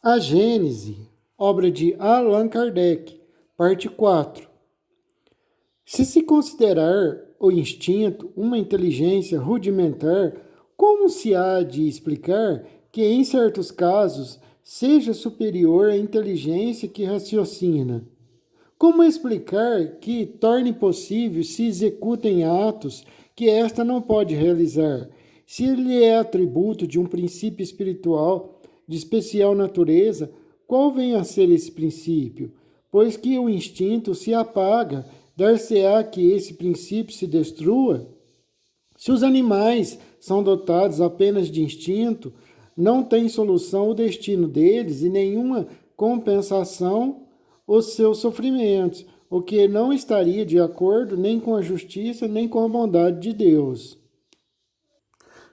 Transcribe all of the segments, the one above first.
A Gênese, obra de Allan Kardec, parte 4. Se considerar o instinto uma inteligência rudimentar, como se há de explicar que, em certos casos, seja superior à inteligência que raciocina? Como explicar que torne possível se executem atos que esta não pode realizar, se ele é atributo de um princípio espiritual de especial natureza? Qual vem a ser esse princípio? Pois que o instinto se apaga, dar-se-á que esse princípio se destrua? Se os animais são dotados apenas de instinto, não tem solução o destino deles e nenhuma compensação os seus sofrimentos, o que não estaria de acordo nem com a justiça nem com a bondade de Deus.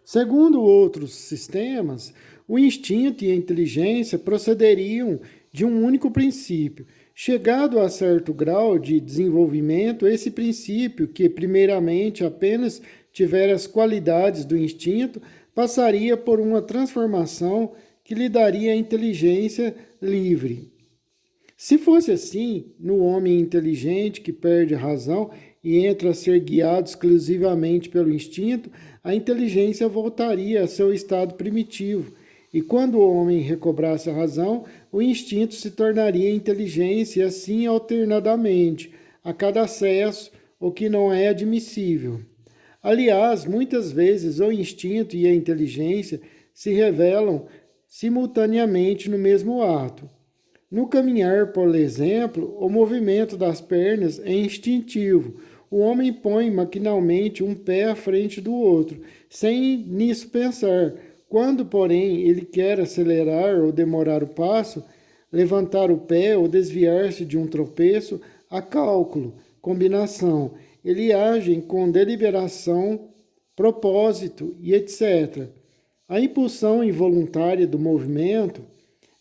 Segundo outros sistemas, o instinto e a inteligência procederiam de um único princípio. Chegado a certo grau de desenvolvimento, esse princípio, que primeiramente apenas tiver as qualidades do instinto, passaria por uma transformação que lhe daria a inteligência livre. Se fosse assim, no homem inteligente que perde a razão e entra a ser guiado exclusivamente pelo instinto, a inteligência voltaria a seu estado primitivo. E quando o homem recobrasse a razão, o instinto se tornaria inteligência, e assim alternadamente, a cada acesso, o que não é admissível. Aliás, muitas vezes o instinto e a inteligência se revelam simultaneamente no mesmo ato. No caminhar, por exemplo, o movimento das pernas é instintivo. O homem põe maquinalmente um pé à frente do outro, sem nisso pensar. Quando, porém, ele quer acelerar ou demorar o passo, levantar o pé ou desviar-se de um tropeço, há cálculo, combinação. Ele age com deliberação, propósito e etc. A impulsão involuntária do movimento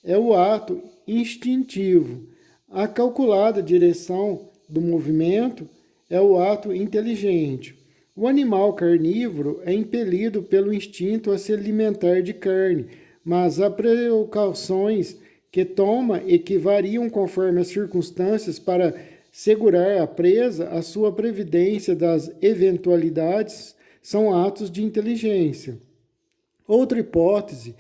é o ato instintivo. A calculada direção do movimento é o ato inteligente. O animal carnívoro é impelido pelo instinto a se alimentar de carne, mas há precauções que toma e que variam conforme as circunstâncias para segurar a presa. A sua previdência das eventualidades são atos de inteligência. Outra hipótese,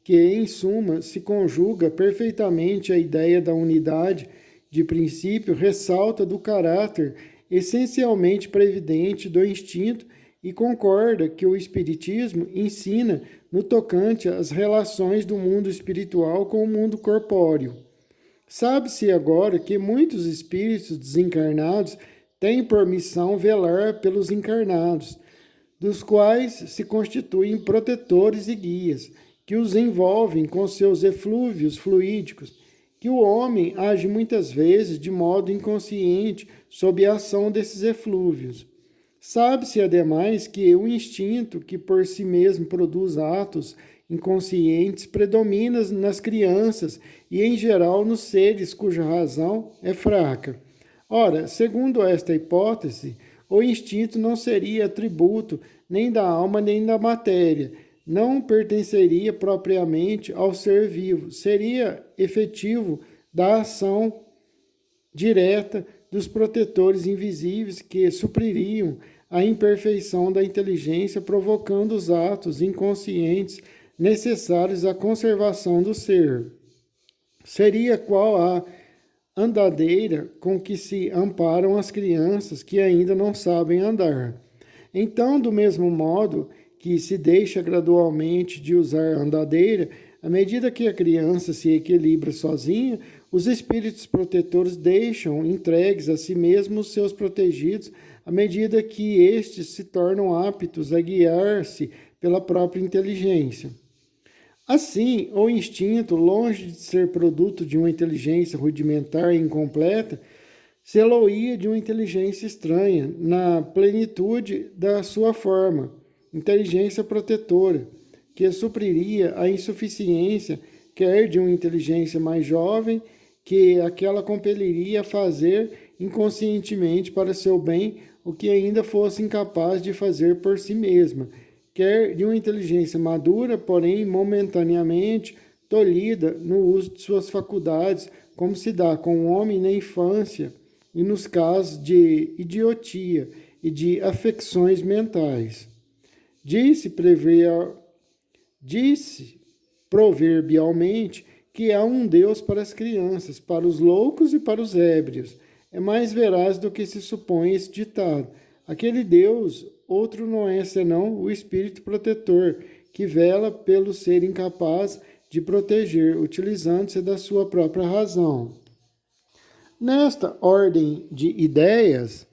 que em suma se conjuga perfeitamente a ideia da unidade de princípio, ressalta do caráter essencialmente previdente do instinto e concorda que o Espiritismo ensina no tocante às relações do mundo espiritual com o mundo corpóreo. Sabe-se agora que muitos espíritos desencarnados têm por missão velar pelos encarnados, dos quais se constituem protetores e guias, que os envolvem com seus eflúvios fluídicos, que o homem age muitas vezes de modo inconsciente sob a ação desses eflúvios. Sabe-se, ademais, que o instinto, que por si mesmo produz atos inconscientes, predomina nas crianças e, em geral, nos seres cuja razão é fraca. Ora, segundo esta hipótese, o instinto não seria atributo nem da alma nem da matéria, não pertenceria propriamente ao ser vivo, seria efetivo da ação direta dos protetores invisíveis que supririam a imperfeição da inteligência, provocando os atos inconscientes necessários à conservação do ser. Seria qual a andadeira com que se amparam as crianças que ainda não sabem andar. Então, do mesmo modo que se deixa gradualmente de usar a andadeira, à medida que a criança se equilibra sozinha, os espíritos protetores deixam entregues a si mesmos os seus protegidos, à medida que estes se tornam aptos a guiar-se pela própria inteligência. Assim, o instinto, longe de ser produto de uma inteligência rudimentar e incompleta, se-lo-ia de uma inteligência estranha, na plenitude da sua forma, inteligência protetora, que supriria a insuficiência, quer de uma inteligência mais jovem, que aquela compeliria a fazer inconscientemente para seu bem o que ainda fosse incapaz de fazer por si mesma, quer de uma inteligência madura, porém momentaneamente tolhida no uso de suas faculdades, como se dá com o homem na infância e nos casos de idiotia e de afecções mentais. Disse proverbialmente que há um Deus para as crianças, para os loucos e para os ébrios. É mais veraz do que se supõe esse ditado. Aquele Deus, outro não é senão o Espírito protetor, que vela pelo ser incapaz de proteger, utilizando-se da sua própria razão. Nesta ordem de ideias,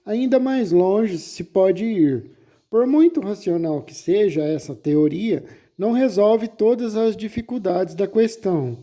ainda mais longe se pode ir. Por muito racional que seja essa teoria, não resolve todas as dificuldades da questão.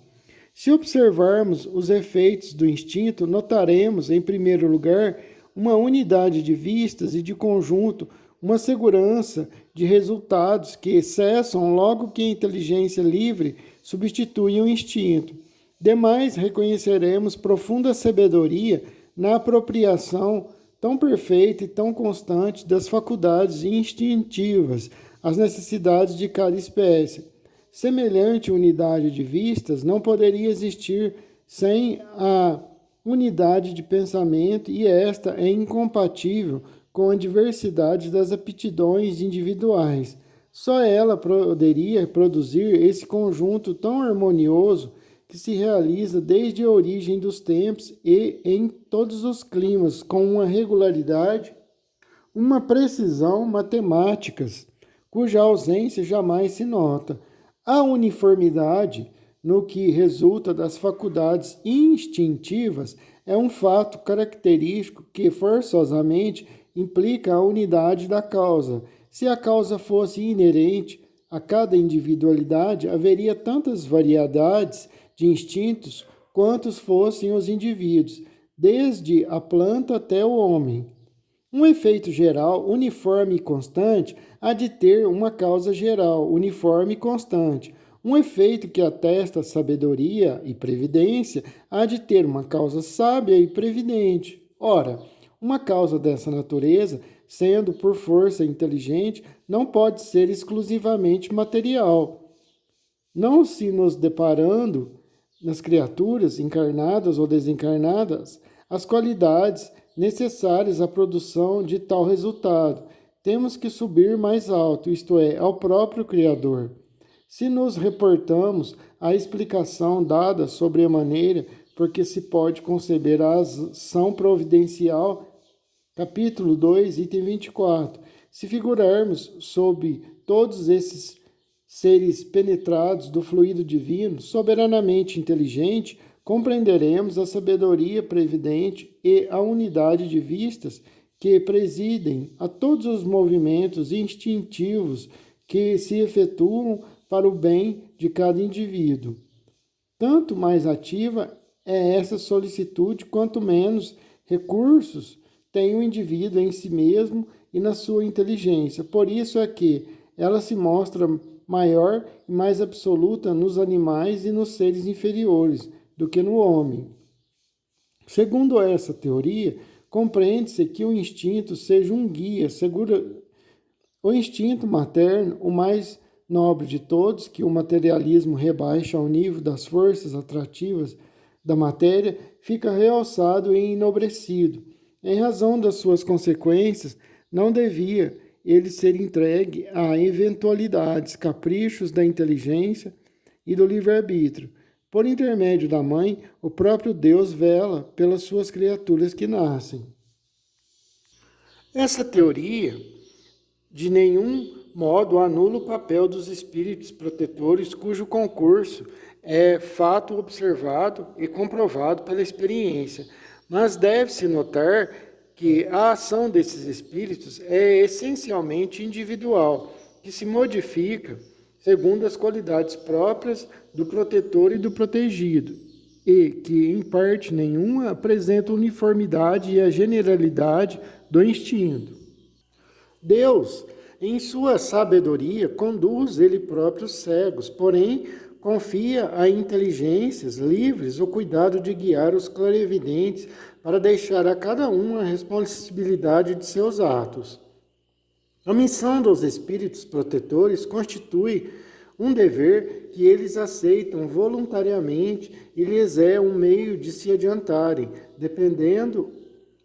Se observarmos os efeitos do instinto, notaremos, em primeiro lugar, uma unidade de vistas e de conjunto, uma segurança de resultados que cessam logo que a inteligência livre substitui o instinto. Demais, reconheceremos profunda sabedoria na apropriação tão perfeita e tão constante das faculdades instintivas às necessidades de cada espécie. Semelhante unidade de vistas não poderia existir sem a unidade de pensamento, e esta é incompatível com a diversidade das aptidões individuais. Só ela poderia produzir esse conjunto tão harmonioso que se realiza desde a origem dos tempos e em todos os climas, com uma regularidade, uma precisão matemáticas, cuja ausência jamais se nota. A uniformidade, no que resulta das faculdades instintivas, é um fato característico que forçosamente implica a unidade da causa. Se a causa fosse inerente a cada individualidade, haveria tantas variedades de instintos quantos fossem os indivíduos, desde a planta até o homem. Um efeito geral, uniforme e constante, há de ter uma causa geral, uniforme e constante. Um efeito que atesta sabedoria e previdência há de ter uma causa sábia e previdente. Ora, uma causa dessa natureza, sendo por força inteligente, não pode ser exclusivamente material. Não se nos deparando nas criaturas, encarnadas ou desencarnadas, as qualidades necessárias à produção de tal resultado, temos que subir mais alto, isto é, ao próprio Criador. Se nos reportamos à explicação dada sobre a maneira por que se pode conceber a ação providencial, capítulo 2, item 24, se figurarmos sob todos esses seres penetrados do fluido divino, soberanamente inteligente, compreenderemos a sabedoria previdente e a unidade de vistas que presidem a todos os movimentos instintivos que se efetuam para o bem de cada indivíduo. Tanto mais ativa é essa solicitude, quanto menos recursos tem o indivíduo em si mesmo e na sua inteligência. Por isso é que ela se mostra maior e mais absoluta nos animais e nos seres inferiores do que no homem. Segundo essa teoria, compreende-se que o instinto seja um guia, o instinto materno, o mais nobre de todos, que o materialismo rebaixa ao nível das forças atrativas da matéria, fica realçado e enobrecido. Em razão das suas consequências, não devia ele ser entregue a eventualidades, caprichos da inteligência e do livre-arbítrio. Por intermédio da mãe, o próprio Deus vela pelas suas criaturas que nascem. Essa teoria, de nenhum modo, anula o papel dos espíritos protetores, cujo concurso é fato observado e comprovado pela experiência. Mas deve-se notar que a ação desses espíritos é essencialmente individual, que se modifica segundo as qualidades próprias do protetor e do protegido, e que, em parte nenhuma, apresenta uniformidade e a generalidade do instinto. Deus, em sua sabedoria, conduz ele próprio cegos, porém confia a inteligências livres o cuidado de guiar os clarividentes para deixar a cada um a responsabilidade de seus atos. A missão dos espíritos protetores constitui um dever que eles aceitam voluntariamente e lhes é um meio de se adiantarem, dependendo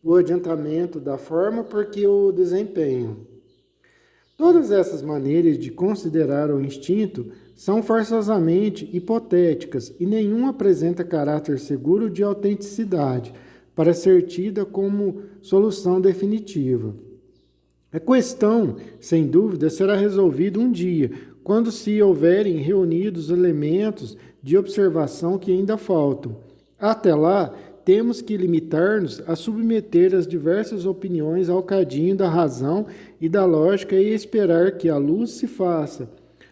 o adiantamento da forma por que o desempenham. Todas essas maneiras de considerar o instinto são forçosamente hipotéticas e nenhuma apresenta caráter seguro de autenticidade para ser tida como solução definitiva. A questão, sem dúvida, será resolvida um dia, quando se houverem reunidos elementos de observação que ainda faltam. Até lá, temos que limitar-nos a submeter as diversas opiniões ao cadinho da razão e da lógica e esperar que a luz se faça.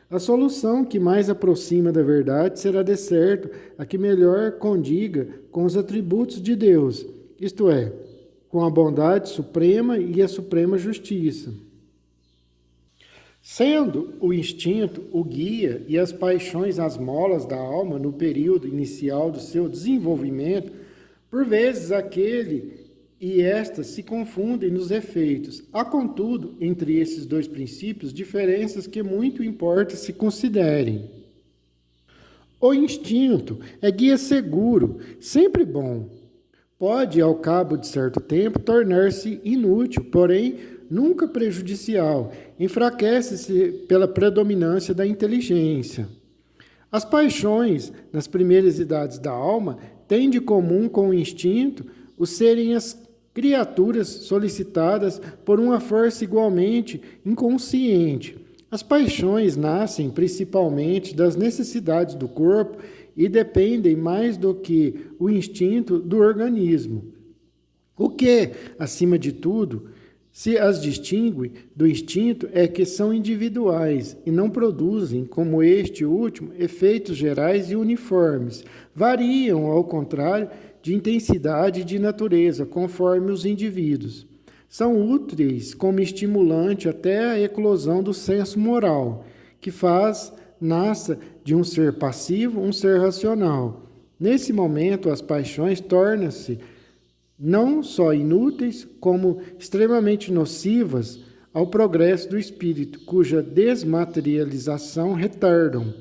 A solução que mais aproxima da verdade será, de certo, a que melhor condiga com os atributos de Deus, isto é, com a bondade suprema e a suprema justiça. Sendo o instinto o guia e as paixões as molas da alma no período inicial do seu desenvolvimento, por vezes aquele e estas se confundem nos efeitos. Há, contudo, entre esses dois princípios, diferenças que muito importa se considerem. O instinto é guia seguro, sempre bom. Pode, ao cabo de certo tempo, tornar-se inútil, porém nunca prejudicial. Enfraquece-se pela predominância da inteligência. As paixões, nas primeiras idades da alma, têm de comum com o instinto o serem as criaturas solicitadas por uma força igualmente inconsciente. As paixões nascem principalmente das necessidades do corpo e dependem mais do que o instinto do organismo. O que, acima de tudo, se as distingue do instinto é que são individuais e não produzem, como este último, efeitos gerais e uniformes. Variam, ao contrário, de intensidade e de natureza, conforme os indivíduos. São úteis como estimulante até a eclosão do senso moral, que nasça de um ser passivo um ser racional. Nesse momento, as paixões tornam-se não só inúteis, como extremamente nocivas ao progresso do espírito, cuja desmaterialização retardam.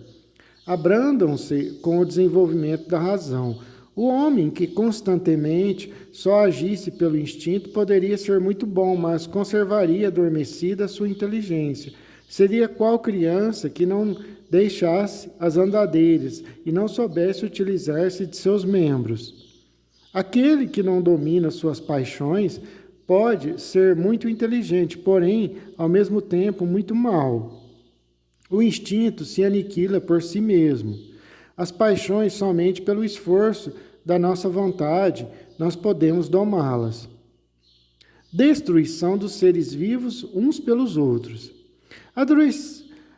Abrandam-se com o desenvolvimento da razão. O homem que constantemente só agisse pelo instinto poderia ser muito bom, mas conservaria adormecida a sua inteligência. Seria qual criança que não deixasse as andadeiras e não soubesse utilizar-se de seus membros. Aquele que não domina suas paixões pode ser muito inteligente, porém, ao mesmo tempo, muito mau. O instinto se aniquila por si mesmo. As paixões, somente pelo esforço da nossa vontade, nós podemos domá-las. Destruição dos seres vivos uns pelos outros.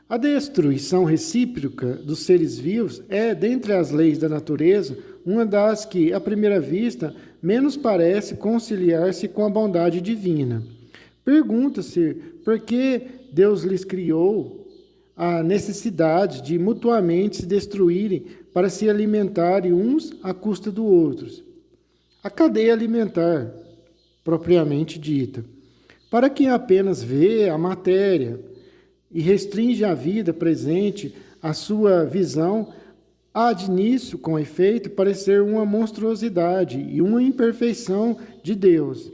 A destruição recíproca dos seres vivos é, dentre as leis da natureza, uma das que, à primeira vista, menos parece conciliar-se com a bondade divina. Pergunta-se por que Deus lhes criou a necessidade de mutuamente se destruírem para se alimentarem uns à custa dos outros. A cadeia alimentar, propriamente dita. Para quem apenas vê a matéria e restringe a vida presente à sua visão, há de nisso, com efeito, parecer uma monstruosidade e uma imperfeição de Deus.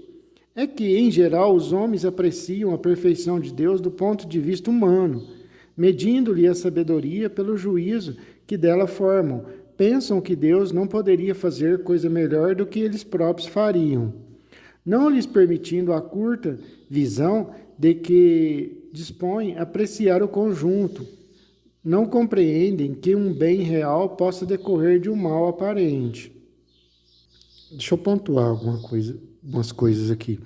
É que, em geral, os homens apreciam a perfeição de Deus do ponto de vista humano, medindo-lhe a sabedoria pelo juízo que dela formam. Pensam que Deus não poderia fazer coisa melhor do que eles próprios fariam, não lhes permitindo a curta visão de que dispõem apreciar o conjunto. Não compreendem que um bem real possa decorrer de um mal aparente. Deixa eu pontuar algumas coisas aqui.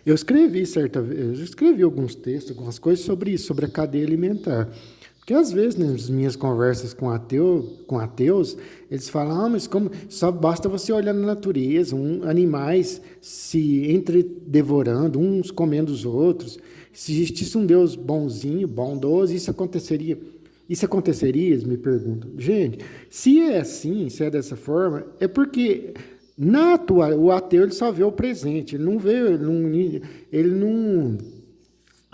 Eu escrevi certa vez, alguns textos, algumas coisas sobre isso, sobre a cadeia alimentar. Porque às vezes, nas minhas conversas com ateus, eles falam, mas como só basta você olhar na natureza, animais se entredevorando, uns comendo os outros. Se existisse um Deus bonzinho, bondoso, isso aconteceria? Isso aconteceria? Eles me perguntam. Gente, se é assim, se é dessa forma, é porque o ateu ele só vê o presente, ele não vê, ele não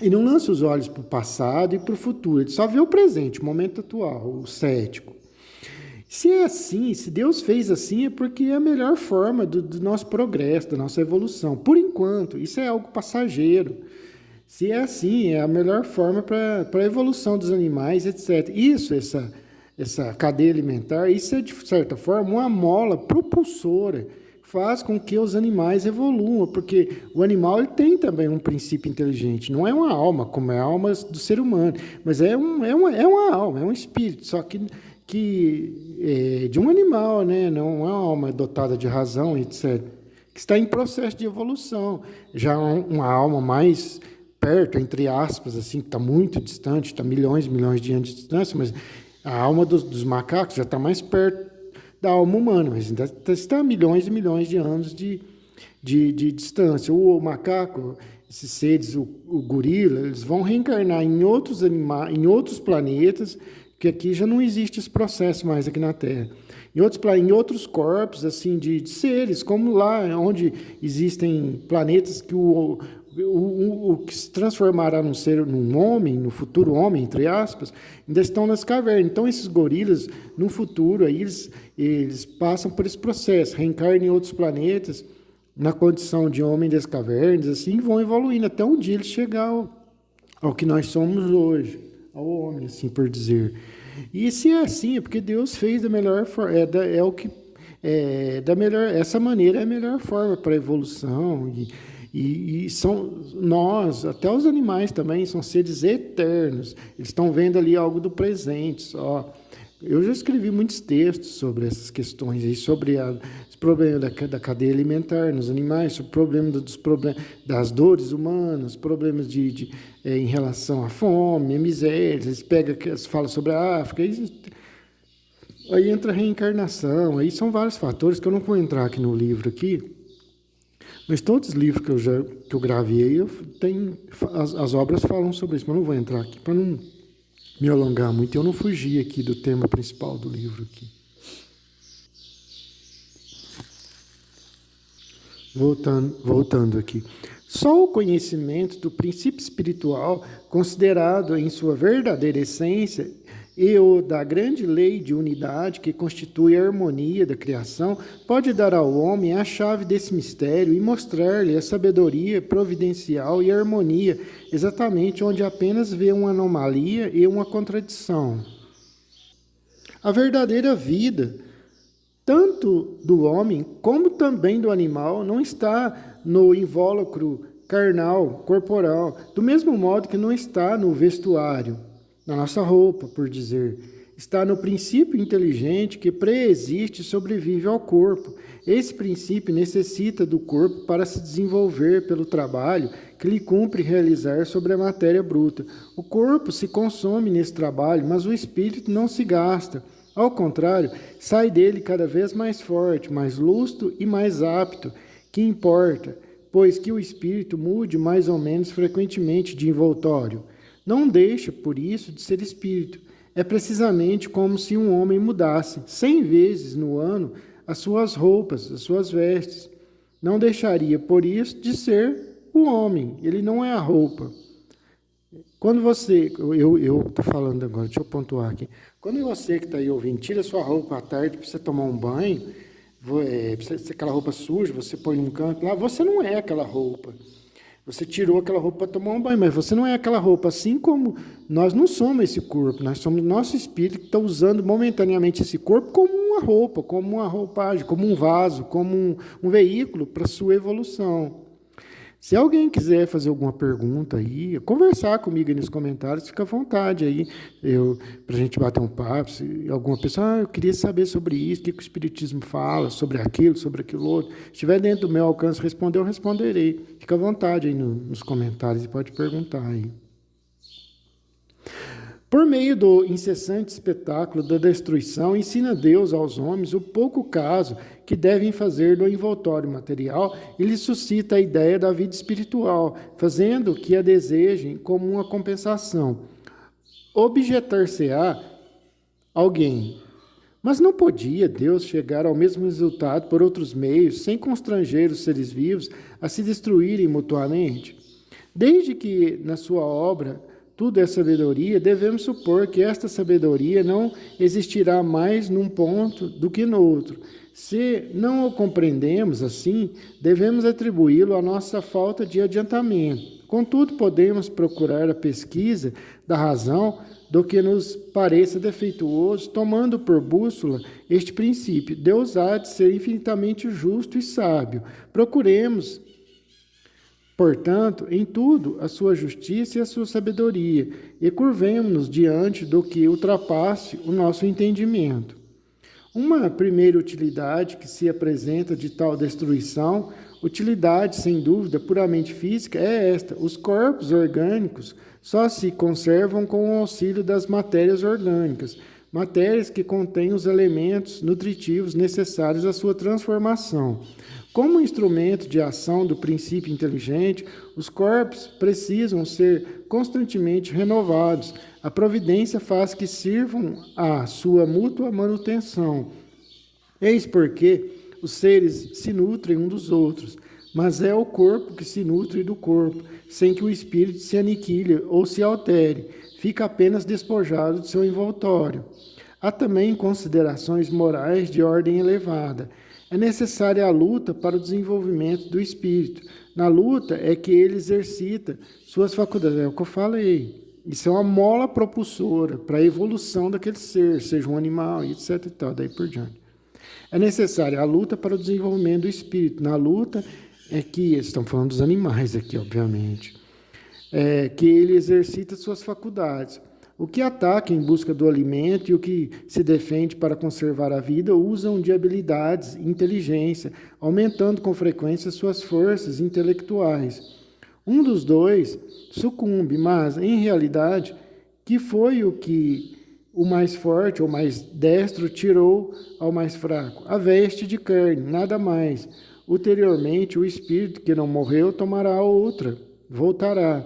E não lança os olhos para o passado e para o futuro, ele só vê o presente, o momento atual, o cético. Se é assim, se Deus fez assim, é porque é a melhor forma do nosso progresso, da nossa evolução. Por enquanto, isso é algo passageiro. Se é assim, é a melhor forma para a evolução dos animais, etc. Isso, essa cadeia alimentar, isso é, de certa forma, uma mola propulsora, faz com que os animais evoluam, porque o animal ele tem também um princípio inteligente, não é uma alma, como é a alma do ser humano, mas é uma alma, é um espírito, só que é de um animal, né? Não é uma alma dotada de razão, etc., que está em processo de evolução. Já uma alma mais perto, entre aspas, assim, que está muito distante, está milhões e milhões de anos de distância, mas a alma dos macacos já está mais perto da alma humana, mas ainda está a milhões e milhões de anos de distância. O macaco, esses seres, o gorila, eles vão reencarnar em outros animais, em outros planetas, que aqui já não existe esse processo mais aqui na Terra. Em outros corpos, assim, de seres, como lá onde existem planetas que o que se transformará num homem, no futuro homem, entre aspas, ainda estão nas cavernas. Então, esses gorilas, no futuro, aí eles passam por esse processo, reencarnam em outros planetas, na condição de homem das cavernas, assim, vão evoluindo até um dia eles chegar ao que nós somos hoje, ao homem, assim por dizer. E se é assim, é porque Deus fez da melhor forma, essa maneira é a melhor forma para a evolução. E são nós, até os animais também, são seres eternos. Eles estão vendo ali algo do presente só. Eu já escrevi muitos textos sobre essas questões, aí, sobre os problemas da cadeia alimentar nos animais, sobre o problema das dores humanas, problemas em relação à fome, à miséria. Eles falam sobre a África, aí entra a reencarnação, aí são vários fatores que eu não vou entrar aqui no livro aqui. Mas todos os livros que eu gravei, as obras falam sobre isso, mas não vou entrar aqui para não me alongar muito. Eu não fugi aqui do tema principal do livro aqui. Voltando aqui. Só o conhecimento do princípio espiritual, considerado em sua verdadeira essência, e o da grande lei de unidade que constitui a harmonia da criação, pode dar ao homem a chave desse mistério e mostrar-lhe a sabedoria providencial e a harmonia, exatamente onde apenas vê uma anomalia e uma contradição. A verdadeira vida, tanto do homem como também do animal, não está no invólucro carnal, corporal, do mesmo modo que não está no vestuário, na nossa roupa, por dizer. Está no princípio inteligente que preexiste e sobrevive ao corpo. Esse princípio necessita do corpo para se desenvolver pelo trabalho que lhe cumpre realizar sobre a matéria bruta. O corpo se consome nesse trabalho, mas o espírito não se gasta. Ao contrário, sai dele cada vez mais forte, mais lustro e mais apto, que importa, pois que o espírito mude mais ou menos frequentemente de envoltório. Não deixa, por isso, de ser espírito. É precisamente como se um homem mudasse 100 vezes no ano as suas roupas, as suas vestes. Não deixaria, por isso, de ser o homem. Ele não é a roupa. Quando você... Eu estou falando agora, deixa eu pontuar aqui. Quando você que está aí ouvindo, tira sua roupa à tarde para você tomar um banho, aquela roupa suja, você põe num canto lá, você não é aquela roupa. Você tirou aquela roupa para tomar um banho, mas você não é aquela roupa, assim como nós não somos esse corpo, nós somos nosso espírito que está usando momentaneamente esse corpo como uma roupa, como uma roupagem, como um vaso, como um veículo para a sua evolução. Se alguém quiser fazer alguma pergunta aí, conversar comigo aí nos comentários, fica à vontade aí, para a gente bater um papo. Se alguma pessoa, eu queria saber sobre isso, o que o Espiritismo fala, sobre aquilo outro. Se estiver dentro do meu alcance responder, eu responderei. Fica à vontade aí nos comentários e pode perguntar aí. Por meio do incessante espetáculo da destruição, ensina Deus aos homens o pouco caso que devem fazer do envoltório material e lhes suscita a ideia da vida espiritual, fazendo que a desejem como uma compensação. Objetar-se-á alguém, mas não podia Deus chegar ao mesmo resultado por outros meios, sem constranger os seres vivos a se destruírem mutuamente? Desde que na sua obra tudo é sabedoria, devemos supor que esta sabedoria não existirá mais num ponto do que no outro. Se não o compreendemos assim, devemos atribuí-lo à nossa falta de adiantamento. Contudo, podemos procurar a pesquisa da razão do que nos pareça defeituoso, tomando por bússola este princípio. Deus há de ser infinitamente justo e sábio. Procuremos, portanto, em tudo a sua justiça e a sua sabedoria, e curvemo-nos diante do que ultrapasse o nosso entendimento. Uma primeira utilidade que se apresenta de tal destruição, utilidade sem dúvida puramente física, é esta: os corpos orgânicos só se conservam com o auxílio das matérias orgânicas, matérias que contêm os elementos nutritivos necessários à sua transformação. Como instrumento de ação do princípio inteligente, os corpos precisam ser constantemente renovados. A providência faz que sirvam à sua mútua manutenção. Eis porque os seres se nutrem uns dos outros, mas é o corpo que se nutre do corpo, sem que o espírito se aniquile ou se altere, fica apenas despojado de seu envoltório. Há também considerações morais de ordem elevada. É necessária a luta para o desenvolvimento do espírito. Na luta é que ele exercita suas faculdades. É o que eu falei. Isso é uma mola propulsora para a evolução daquele ser, seja um animal, etc. e tal, daí por diante. É necessária a luta para o desenvolvimento do espírito. Na luta é que, estamos falando dos animais aqui, obviamente, que ele exercita suas faculdades. O que ataca em busca do alimento e o que se defende para conservar a vida usam de habilidades e inteligência, aumentando com frequência suas forças intelectuais. Um dos dois sucumbe, mas, em realidade, que foi o que o mais forte ou mais destro tirou ao mais fraco? A veste de carne, nada mais. Ulteriormente, o espírito que não morreu tomará outra, voltará.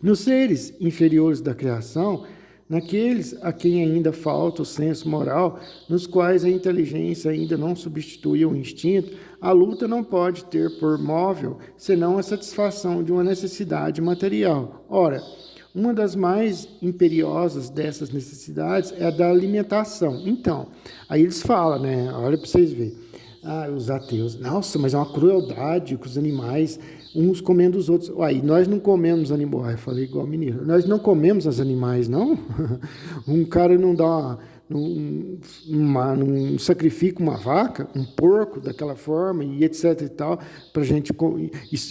Nos seres inferiores da criação, naqueles a quem ainda falta o senso moral, nos quais a inteligência ainda não substitui o instinto, a luta não pode ter por móvel senão a satisfação de uma necessidade material. Ora, uma das mais imperiosas dessas necessidades é a da alimentação. Então, aí eles falam, né? Olha para vocês verem. Os ateus, nossa, mas é uma crueldade com os animais, uns comendo os outros. Aí, nós não comemos animais, eu falei igual mineiro, nós não comemos os animais, não? Um cara não dá não sacrifica uma vaca, um porco daquela forma, e etc e tal, para a gente.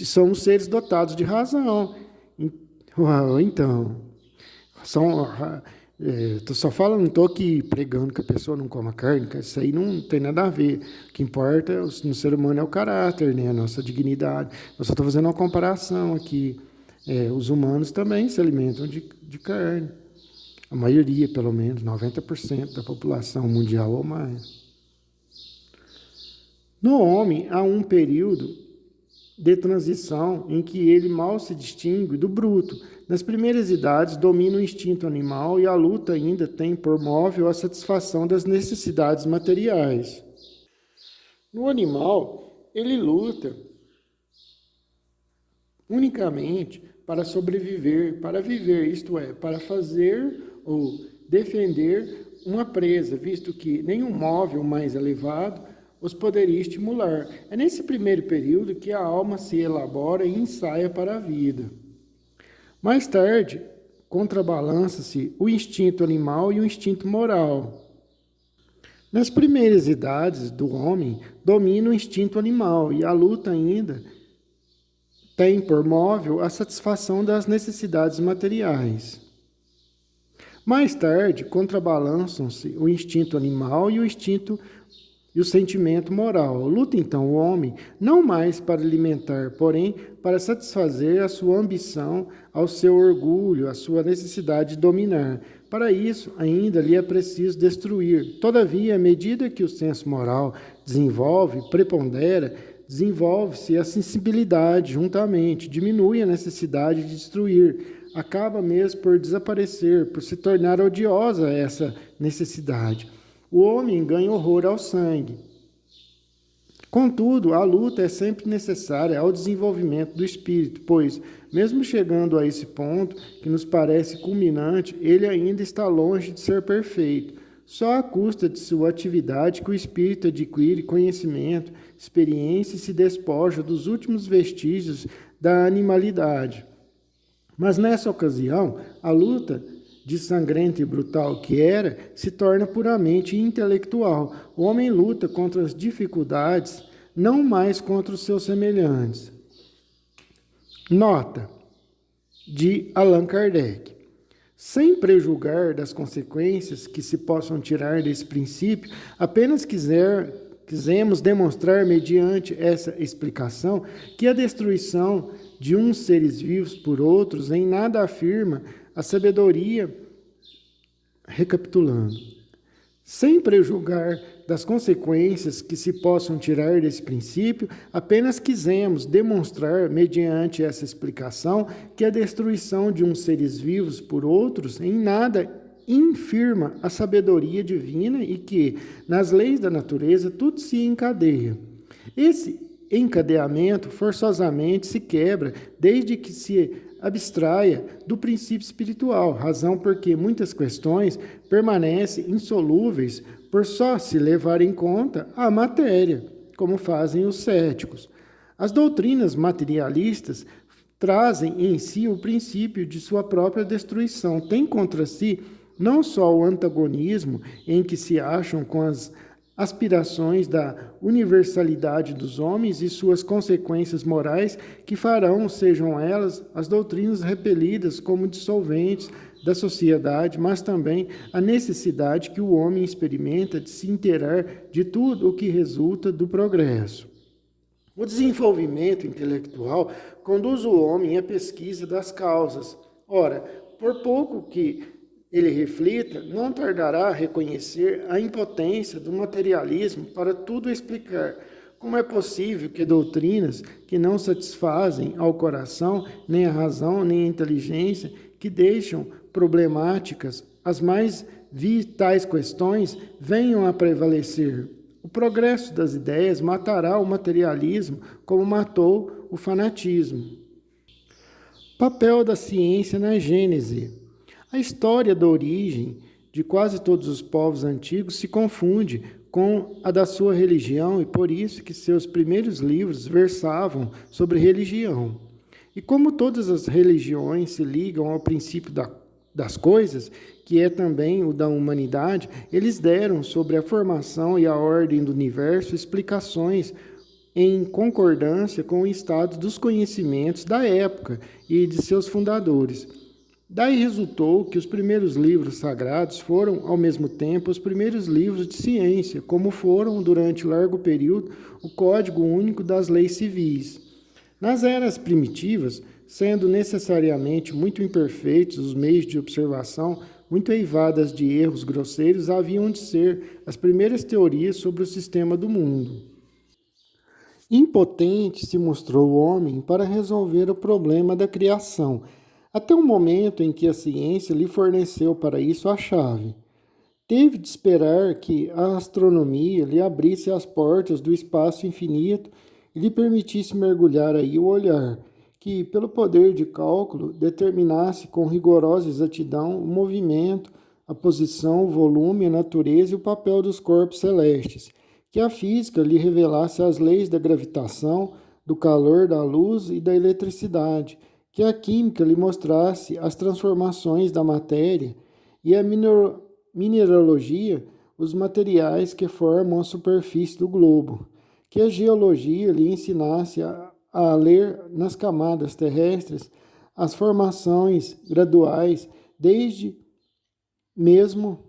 São os seres dotados de razão. Então, tô só falando, não estou aqui pregando que a pessoa não coma carne, que isso aí não tem nada a ver. O que importa no ser humano é o caráter, né? A nossa dignidade. Eu só estou fazendo uma comparação aqui. Os humanos também se alimentam de carne. A maioria, pelo menos, 90% da população mundial ou mais. No homem, há um período de transição em que ele mal se distingue do bruto. Nas primeiras idades, domina o instinto animal e a luta ainda tem por móvel a satisfação das necessidades materiais. No animal, ele luta unicamente para sobreviver, para viver, isto é, para fazer ou defender uma presa, visto que nenhum móvel mais elevado os poderia estimular. É nesse primeiro período que a alma se elabora e ensaia para a vida. Mais tarde, contrabalança-se o instinto animal e o instinto moral. Nas primeiras idades do homem, domina o instinto animal e a luta ainda tem por móvel a satisfação das necessidades materiais. Mais tarde, contrabalançam-se o instinto animal e o sentimento moral. Luta então o homem, não mais para alimentar, porém para satisfazer a sua ambição, ao seu orgulho, a sua necessidade de dominar. Para isso, ainda lhe é preciso destruir. Todavia, à medida que o senso moral prepondera, desenvolve-se a sensibilidade juntamente, diminui a necessidade de destruir, acaba mesmo por desaparecer, por se tornar odiosa essa necessidade. O homem ganha horror ao sangue. Contudo, a luta é sempre necessária ao desenvolvimento do espírito, pois, mesmo chegando a esse ponto, que nos parece culminante, ele ainda está longe de ser perfeito. Só à custa de sua atividade que o espírito adquire conhecimento, experiência e se despoja dos últimos vestígios da animalidade. Mas nessa ocasião, a luta, de sangrenta e brutal que era, se torna puramente intelectual. O homem luta contra as dificuldades, não mais contra os seus semelhantes. Nota de Allan Kardec. Sem prejulgar das consequências que se possam tirar desse princípio, apenas quisemos demonstrar, mediante essa explicação, que a destruição de uns seres vivos por outros em nada afirma a sabedoria. Recapitulando, sem prejulgar das consequências que se possam tirar desse princípio, apenas quisemos demonstrar, mediante essa explicação, que a destruição de uns seres vivos por outros em nada infirma a sabedoria divina e que, nas leis da natureza, tudo se encadeia. Esse encadeamento forçosamente se quebra desde que se abstraia do princípio espiritual, razão porque muitas questões permanecem insolúveis por só se levar em conta a matéria, como fazem os céticos. As doutrinas materialistas trazem em si o princípio de sua própria destruição, têm contra si não só o antagonismo em que se acham com as aspirações da universalidade dos homens e suas consequências morais que farão, sejam elas, as doutrinas repelidas como dissolventes da sociedade, mas também a necessidade que o homem experimenta de se inteirar de tudo o que resulta do progresso. O desenvolvimento intelectual conduz o homem à pesquisa das causas. Ora, por pouco que ele reflita, não tardará a reconhecer a impotência do materialismo para tudo explicar. Como é possível que doutrinas que não satisfazem ao coração, nem a razão, nem a inteligência, que deixam problemáticas as mais vitais questões, venham a prevalecer? O progresso das ideias matará o materialismo como matou o fanatismo. Papel da ciência na Gênese. A história da origem de quase todos os povos antigos se confunde com a da sua religião e por isso que seus primeiros livros versavam sobre religião. E como todas as religiões se ligam ao princípio das coisas, que é também o da humanidade, eles deram sobre a formação e a ordem do universo explicações em concordância com o estado dos conhecimentos da época e de seus fundadores. Daí resultou que os primeiros livros sagrados foram, ao mesmo tempo, os primeiros livros de ciência, como foram, durante largo período, o Código Único das Leis Civis. Nas eras primitivas, sendo necessariamente muito imperfeitos os meios de observação, muito eivadas de erros grosseiros, haviam de ser as primeiras teorias sobre o sistema do mundo. Impotente se mostrou o homem para resolver o problema da criação, até o momento em que a ciência lhe forneceu para isso a chave. Teve de esperar que a astronomia lhe abrisse as portas do espaço infinito e lhe permitisse mergulhar aí o olhar, que, pelo poder de cálculo, determinasse com rigorosa exatidão o movimento, a posição, o volume, a natureza e o papel dos corpos celestes, que a física lhe revelasse as leis da gravitação, do calor, da luz e da eletricidade, que a química lhe mostrasse as transformações da matéria e a mineralogia, os materiais que formam a superfície do globo, que a geologia lhe ensinasse a ler nas camadas terrestres as formações graduais, desde mesmo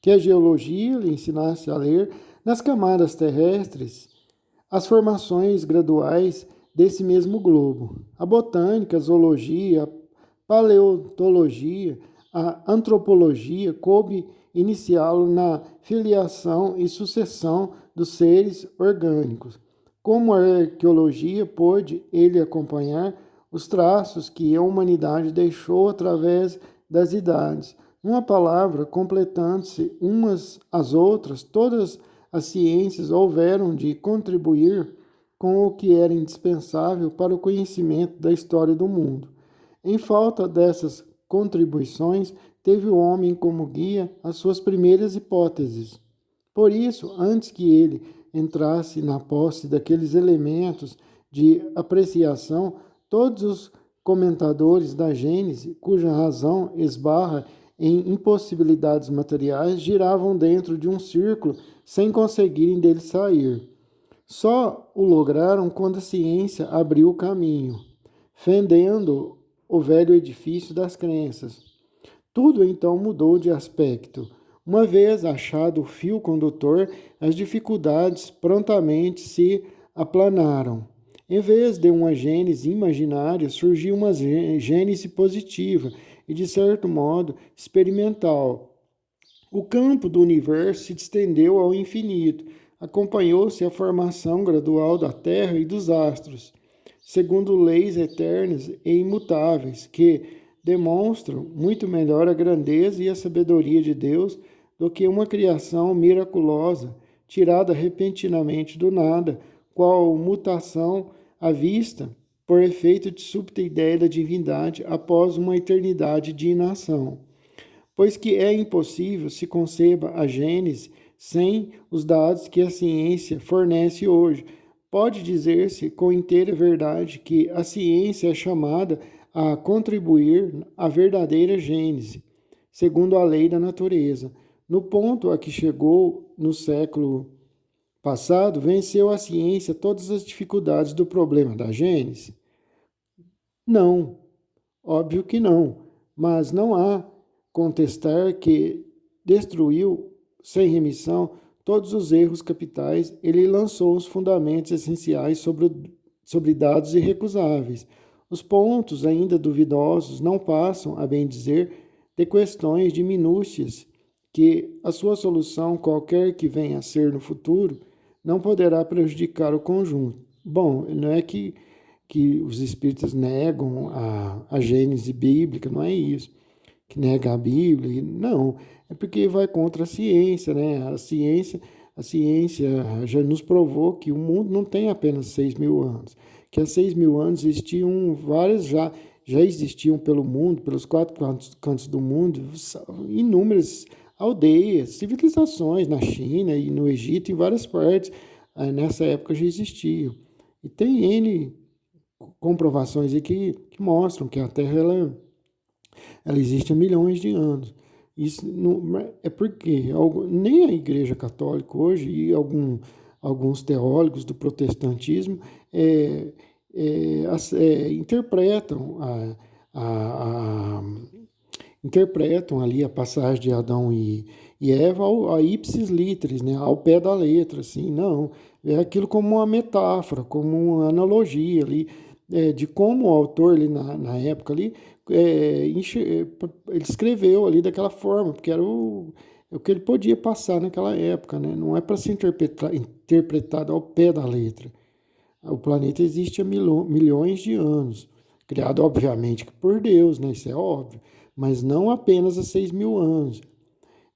que a geologia lhe ensinasse a ler nas camadas terrestres as formações graduais desse mesmo globo. A botânica, a zoologia, a paleontologia, a antropologia coube iniciá-lo na filiação e sucessão dos seres orgânicos. Como a arqueologia pôde ele acompanhar os traços que a humanidade deixou através das idades. Uma palavra, completando-se umas às outras, todas as ciências houveram de contribuir com o que era indispensável para o conhecimento da história do mundo. Em falta dessas contribuições, teve o homem como guia as suas primeiras hipóteses. Por isso, antes que ele entrasse na posse daqueles elementos de apreciação, todos os comentadores da Gênese, cuja razão esbarra em impossibilidades materiais, giravam dentro de um círculo sem conseguirem dele sair. Só o lograram quando a ciência abriu o caminho, fendendo o velho edifício das crenças. Tudo então mudou de aspecto. Uma vez achado o fio condutor, as dificuldades prontamente se aplanaram. Em vez de uma gênese imaginária, surgiu uma gênese positiva e, de certo modo, experimental. O campo do universo se estendeu ao infinito. Acompanhou-se a formação gradual da Terra e dos astros, segundo leis eternas e imutáveis, que demonstram muito melhor a grandeza e a sabedoria de Deus do que uma criação miraculosa, tirada repentinamente do nada, qual mutação à vista, por efeito de súbita ideia da divindade após uma eternidade de inação. Pois que é impossível se conceba a Gênese sem os dados que a ciência fornece hoje. Pode dizer-se com inteira verdade que a ciência é chamada a contribuir à verdadeira Gênese, segundo a lei da natureza. No ponto a que chegou no século passado, venceu a ciência todas as dificuldades do problema da Gênese? Não, óbvio que não, mas não há contestar que destruiu sem remissão todos os erros capitais. Ele lançou os fundamentos essenciais sobre dados irrecusáveis. Os pontos ainda duvidosos não passam, a bem dizer, de questões de minúcias que a sua solução, qualquer que venha a ser no futuro, não poderá prejudicar o conjunto. Bom, não é que os espíritas negam a gênese bíblica, não é isso, que nega a Bíblia, não, é porque vai contra a ciência, né? A ciência já nos provou que o mundo não tem apenas 6.000 anos, que há 6.000 anos existiam várias, já existiam pelo mundo, pelos 4 cantos do mundo, inúmeras aldeias, civilizações na China e no Egito, em várias partes, nessa época já existiam. E tem N comprovações aí que mostram que a Terra ela existe há milhões de anos. Isso não, é porque nem a Igreja Católica hoje e alguns teólogos do protestantismo interpretam interpretam ali a passagem de Adão e Eva a ipsis literis, né, ao pé da letra, assim, não, é aquilo como uma metáfora, como uma analogia ali, de como o autor ali na época ali, ele escreveu ali daquela forma, porque era o que ele podia passar naquela época, né, não é para ser interpretado ao pé da letra. O planeta existe há milhões de anos, criado obviamente por Deus, né, isso é óbvio, mas não apenas há 6.000 anos.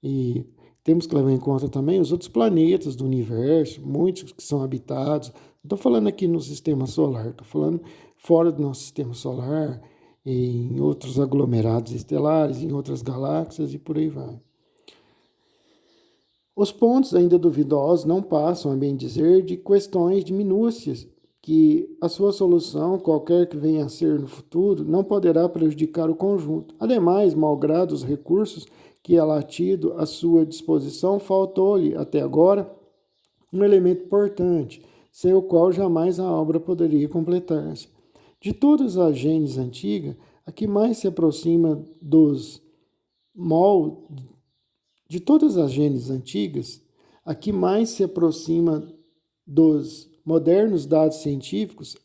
E temos que levar em conta também os outros planetas do universo, muitos que são habitados. Não estou falando aqui no sistema solar, estou falando fora do nosso sistema solar, em outros aglomerados estelares, em outras galáxias e por aí vai. Os pontos ainda duvidosos não passam, a bem dizer, de questões de minúcias, que a sua solução, qualquer que venha a ser no futuro, não poderá prejudicar o conjunto. Ademais, malgrado os recursos que ela ha tido à sua disposição, faltou-lhe, até agora, um elemento importante, sem o qual jamais a obra poderia completar-se. De todas as gêneses antigas, a que mais se aproxima de todas as gêneses antigas, a que mais se aproxima dos modernos dados científicos,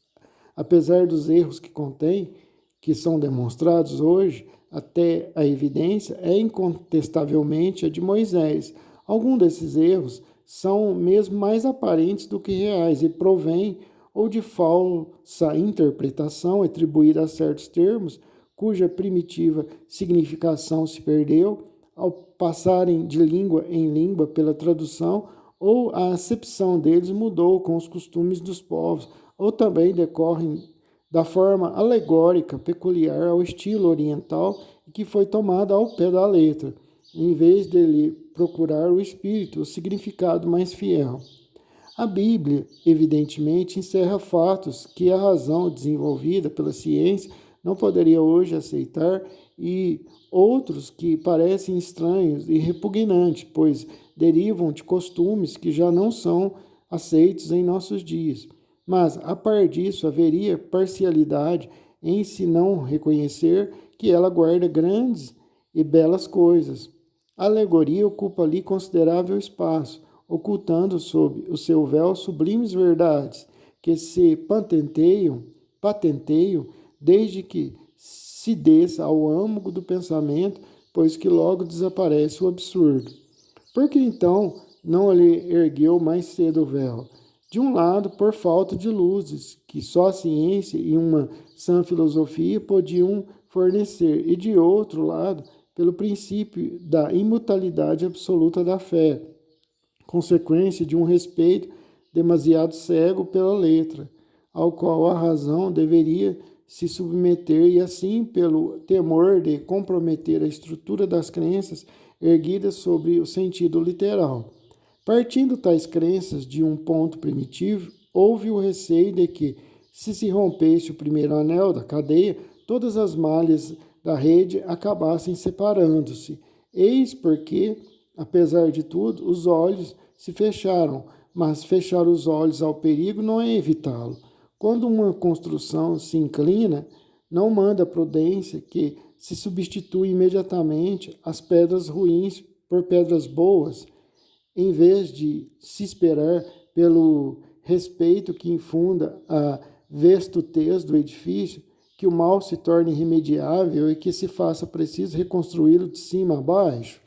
apesar dos erros que contém, que são demonstrados hoje, até a evidência, é incontestavelmente a de Moisés. Alguns desses erros são mesmo mais aparentes do que reais e provêm ou de falsa interpretação atribuída a certos termos, cuja primitiva significação se perdeu ao passarem de língua em língua pela tradução, ou a acepção deles mudou com os costumes dos povos, ou também decorrem da forma alegórica peculiar ao estilo oriental e que foi tomada ao pé da letra, em vez dele procurar o espírito, o significado mais fiel. A Bíblia, evidentemente, encerra fatos que a razão desenvolvida pela ciência não poderia hoje aceitar e outros que parecem estranhos e repugnantes, pois derivam de costumes que já não são aceitos em nossos dias. Mas, a par disso, haveria parcialidade em se não reconhecer que ela guarda grandes e belas coisas. A alegoria ocupa ali considerável espaço, ocultando sob o seu véu sublimes verdades que se patenteiam desde que se desça ao âmago do pensamento, pois que logo desaparece o absurdo. Por que então não lhe ergueu mais cedo o véu? De um lado, por falta de luzes, que só a ciência e uma sã filosofia podiam fornecer, e de outro lado, pelo princípio da imutabilidade absoluta da fé, consequência de um respeito demasiado cego pela letra, ao qual a razão deveria se submeter e assim, pelo temor de comprometer a estrutura das crenças erguidas sobre o sentido literal. Partindo tais crenças de um ponto primitivo, houve o receio de que, se rompesse o primeiro anel da cadeia, todas as malhas da rede acabassem separando-se. Eis porque, apesar de tudo, os olhos se fecharam, mas fechar os olhos ao perigo não é evitá-lo. Quando uma construção se inclina, não manda a prudência que se substitui imediatamente as pedras ruins por pedras boas, em vez de se esperar pelo respeito que infunda a vestutez do edifício, que o mal se torne irremediável e que se faça preciso reconstruí-lo de cima a baixo.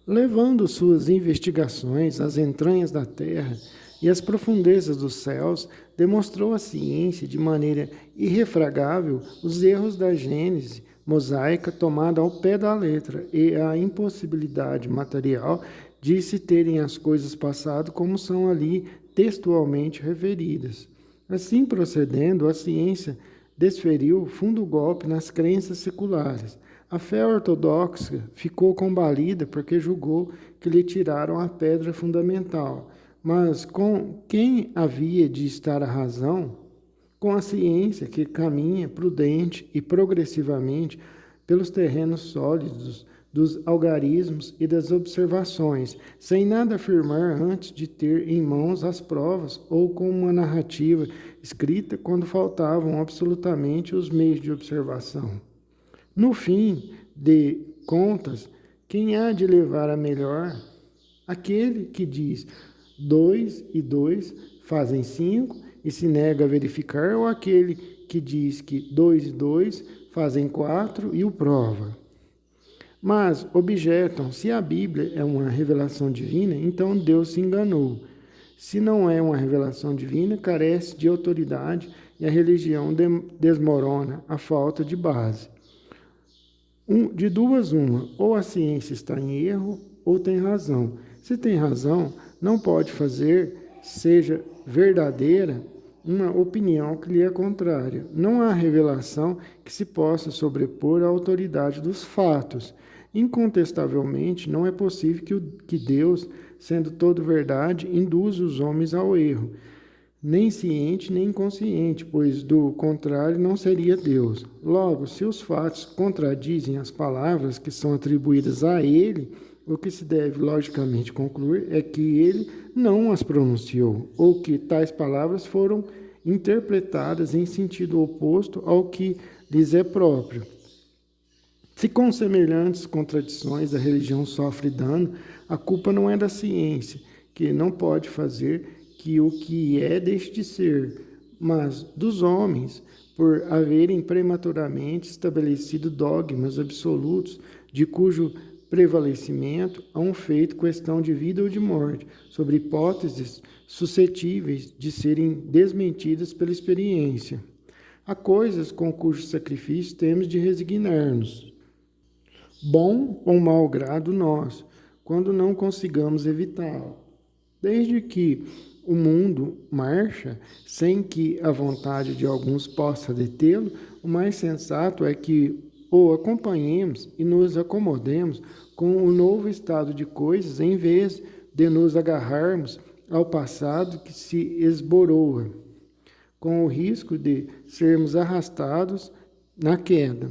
Levando suas investigações às entranhas da terra e às profundezas dos céus, demonstrou a ciência de maneira irrefragável os erros da Gênese mosaica tomada ao pé da letra e a impossibilidade material de se terem as coisas passado como são ali textualmente referidas. Assim procedendo, a ciência desferiu fundo golpe nas crenças seculares. A fé ortodoxa ficou combalida porque julgou que lhe tiraram a pedra fundamental. Mas com quem havia de estar a razão? Com a ciência que caminha prudente e progressivamente pelos terrenos sólidos dos algarismos e das observações, sem nada afirmar antes de ter em mãos as provas ou com uma narrativa escrita quando faltavam absolutamente os meios de observação. No fim de contas, quem há de levar a melhor? Aquele que diz 2 e 2 fazem 5 e se nega a verificar, ou aquele que diz que 2 e 2 fazem 4 e o prova? Mas objetam, se a Bíblia é uma revelação divina, então Deus se enganou. Se não é uma revelação divina, carece de autoridade e a religião desmorona a falta de base. De duas uma, ou a ciência está em erro ou tem razão. Se tem razão, não pode fazer, seja verdadeira, uma opinião que lhe é contrária. Não há revelação que se possa sobrepor à autoridade dos fatos. Incontestavelmente, não é possível que Deus, sendo todo verdade, induza os homens ao erro, nem ciente nem inconsciente, pois do contrário não seria Deus. Logo, se os fatos contradizem as palavras que são atribuídas a ele, o que se deve logicamente concluir é que ele não as pronunciou, ou que tais palavras foram interpretadas em sentido oposto ao que lhes é próprio. Se com semelhantes contradições a religião sofre dano, a culpa não é da ciência, que não pode fazer que o que é deixe de ser, mas dos homens, por haverem prematuramente estabelecido dogmas absolutos, de cujo prevalecimento a um feito questão de vida ou de morte, sobre hipóteses suscetíveis de serem desmentidas pela experiência. Há coisas com cujo sacrifício temos de resignar-nos, bom ou mau grado nosso, quando não consigamos evitá-lo. Desde que o mundo marcha sem que a vontade de alguns possa detê-lo, o mais sensato é que o acompanhemos e nos acomodemos com o novo estado de coisas, em vez de nos agarrarmos ao passado que se esboroa, com o risco de sermos arrastados na queda.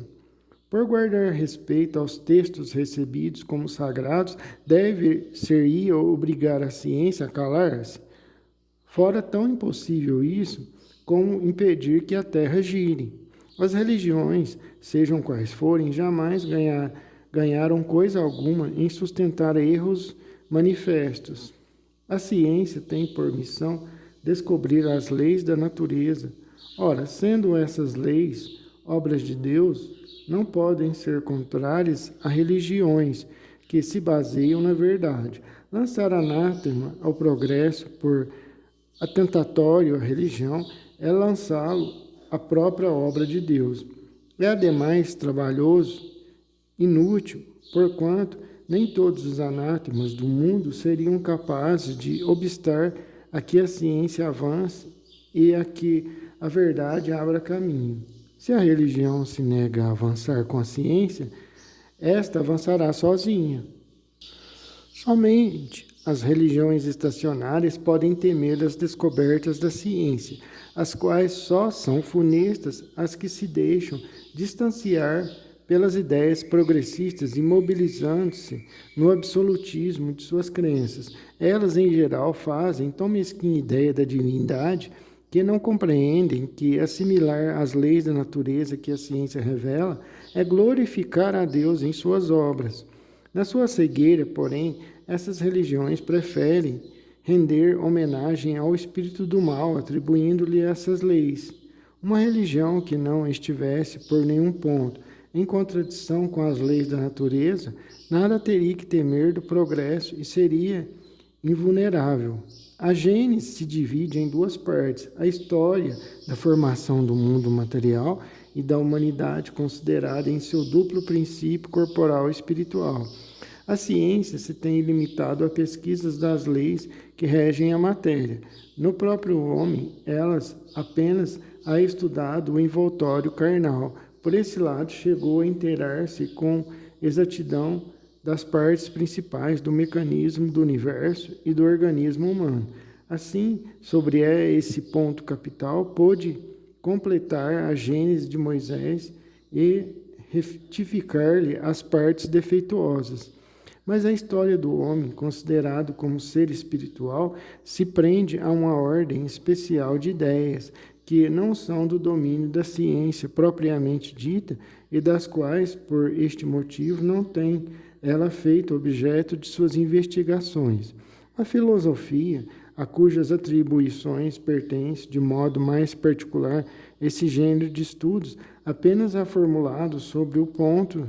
Por guardar respeito aos textos recebidos como sagrados, deve-se obrigar a ciência a calar-se. Fora tão impossível isso, como impedir que a terra gire. As religiões, sejam quais forem, jamais ganharam coisa alguma em sustentar erros manifestos. A ciência tem por missão descobrir as leis da natureza. Ora, sendo essas leis obras de Deus, não podem ser contrárias a religiões que se baseiam na verdade. Lançar anátema ao progresso por atentatório à religião é lançá-lo à própria obra de Deus. É ademais trabalhoso, inútil, porquanto nem todos os anátemas do mundo seriam capazes de obstar a que a ciência avance e a que a verdade abra caminho. Se a religião se nega a avançar com a ciência, esta avançará sozinha. Somente as religiões estacionárias podem temer as descobertas da ciência, as quais só são funestas as que se deixam distanciar pelas ideias progressistas, imobilizando-se no absolutismo de suas crenças. Elas, em geral, fazem tão mesquinha ideia da divindade que não compreendem que assimilar as leis da natureza que a ciência revela é glorificar a Deus em suas obras. Na sua cegueira, porém, essas religiões preferem render homenagem ao espírito do mal, atribuindo-lhe essas leis. Uma religião que não estivesse, por nenhum ponto, em contradição com as leis da natureza, nada teria que temer do progresso e seria invulnerável. A Gênese se divide em duas partes: a história da formação do mundo material e da humanidade considerada em seu duplo princípio corporal e espiritual. A ciência se tem limitado a pesquisas das leis que regem a matéria. No próprio homem, elas apenas há estudado o envoltório carnal. Por esse lado, chegou a inteirar-se com exatidão das partes principais do mecanismo do universo e do organismo humano. Assim, sobre esse ponto capital, pôde completar a Gênese de Moisés e retificar-lhe as partes defeituosas. Mas a história do homem, considerado como ser espiritual, se prende a uma ordem especial de ideias que não são do domínio da ciência propriamente dita e das quais, por este motivo, não tem ela feito objeto de suas investigações. A filosofia, a cujas atribuições pertence, de modo mais particular, esse gênero de estudos, apenas há formulado sobre o ponto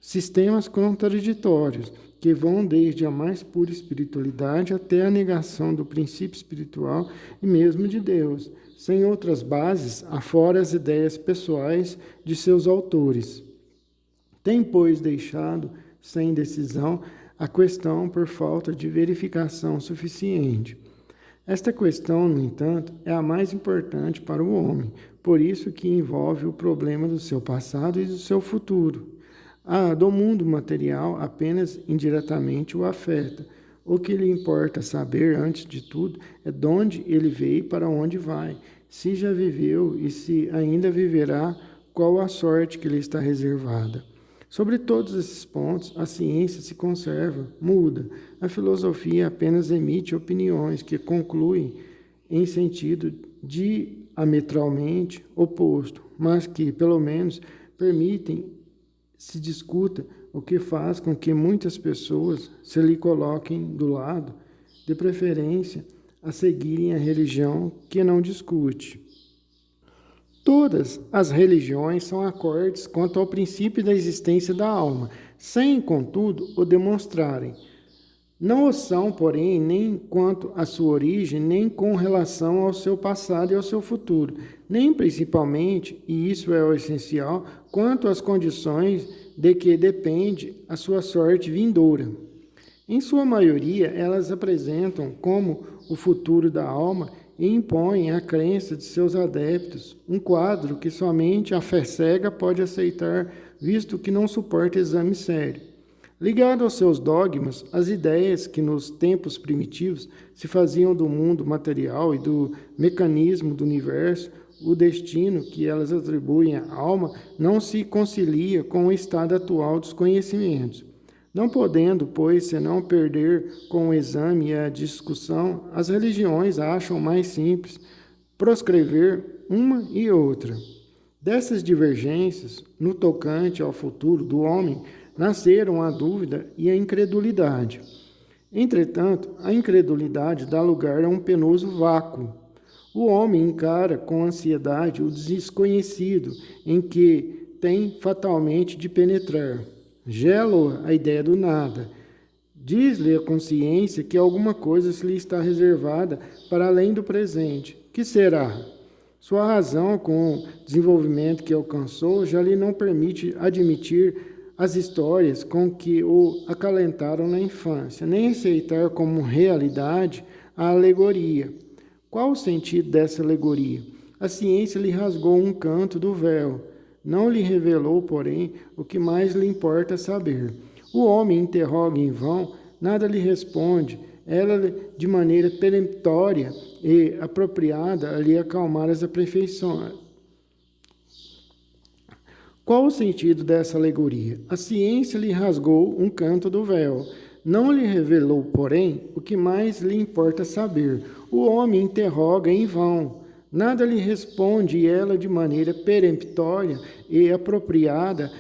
sistemas contraditórios, que vão desde a mais pura espiritualidade até a negação do princípio espiritual e mesmo de Deus, sem outras bases, afora as ideias pessoais de seus autores. Tem, pois, deixado sem decisão a questão por falta de verificação suficiente. Esta questão, no entanto, é a mais importante para o homem, por isso que envolve o problema do seu passado e do seu futuro. A do mundo material apenas indiretamente o afeta. O que lhe importa saber, antes de tudo, é de onde ele veio e para onde vai, se já viveu e se ainda viverá, qual a sorte que lhe está reservada. Sobre todos esses pontos, a ciência se conserva, muda. A filosofia apenas emite opiniões que concluem em sentido diametralmente oposto, mas que, pelo menos, permitem se discuta, o que faz com que muitas pessoas se lhe coloquem do lado, de preferência a seguirem a religião que não discute. Todas as religiões são acordes quanto ao princípio da existência da alma, sem, contudo, o demonstrarem. Não o são, porém, nem quanto à sua origem, nem com relação ao seu passado e ao seu futuro, nem principalmente, e isso é o essencial, quanto às condições de que depende a sua sorte vindoura. Em sua maioria, elas apresentam como o futuro da alma e impõem à crença de seus adeptos um quadro que somente a fé cega pode aceitar, visto que não suporta exame sério. Ligado aos seus dogmas, as ideias que nos tempos primitivos se faziam do mundo material e do mecanismo do universo, o destino que elas atribuem à alma não se concilia com o estado atual dos conhecimentos. Não podendo, pois, senão perder com o exame e a discussão, as religiões acham mais simples proscrever uma e outra. Dessas divergências, no tocante ao futuro do homem, nasceram a dúvida e a incredulidade. Entretanto, a incredulidade dá lugar a um penoso vácuo. O homem encara com ansiedade o desconhecido em que tem fatalmente de penetrar. Gela a ideia do nada. Diz-lhe a consciência que alguma coisa se lhe está reservada para além do presente. Que será? Sua razão, com o desenvolvimento que alcançou, já lhe não permite admitir as histórias com que o acalentaram na infância, nem aceitar como realidade a alegoria. Qual o sentido dessa alegoria? A ciência lhe rasgou um canto do véu. Não lhe revelou, porém, o que mais lhe importa saber. O homem interroga em vão, nada lhe responde. Ela, de maneira peremptória e apropriada, lhe acalmar as afeições. Qual o sentido dessa alegoria? A ciência lhe rasgou um canto do véu. Não lhe revelou, porém, o que mais lhe importa saber. O homem interroga em vão. Nada lhe responde e ela, de maneira peremptória e apropriada,